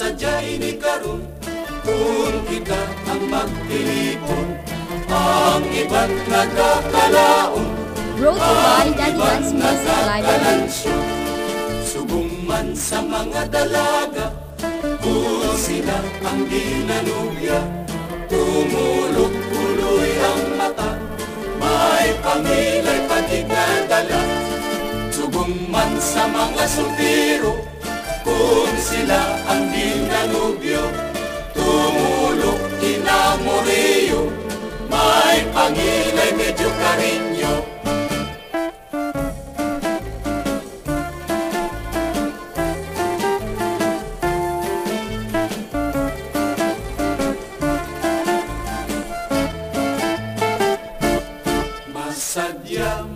masadyay ni karon, kung kita ang magtilipon, ang iba't nagkakalaon, Brought to you by Daddy Guns Music Library. Subong man sa mga dalaga, kung sila ang ginanubya, tumulog-tuloy ang mata, may pangilay patignadala. Subong man sa mga sultiro, kung sila ang ginanubyo, tumulog inamoreyo, may pangilay medyo karinyo.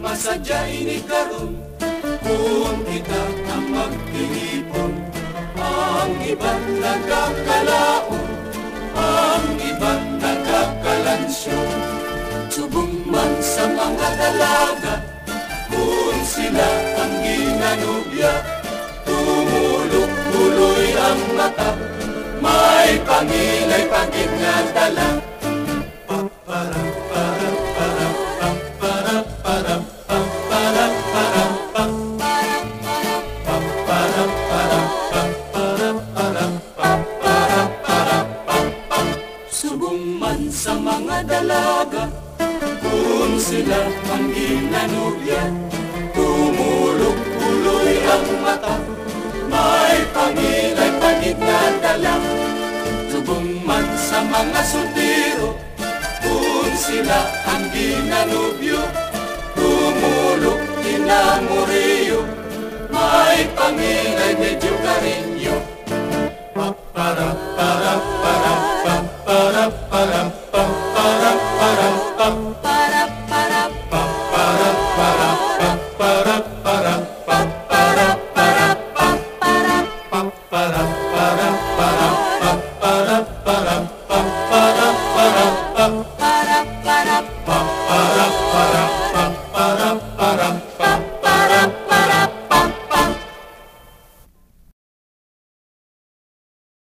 Masadya ini karon, kung kita ang magtilipon, ang iba't nagkakalaon, ang iba't nagkakalansyon. Subong man sa mga dalaga, kung sila ang ginanubya, tumulog-tuloy ang mata, may pangilay paginadala. Subong man sa mga dalaga, kung sila ang ginanubya, tumulog-tuloy ang mata, may pangilay paginadala. Subong man sa mga sultiro, kung sila ang ginanubyo, tumulog inamoreyo, may pangilay medyo karinyo. Para para para pa para para pa para para pa para para pa para para pa para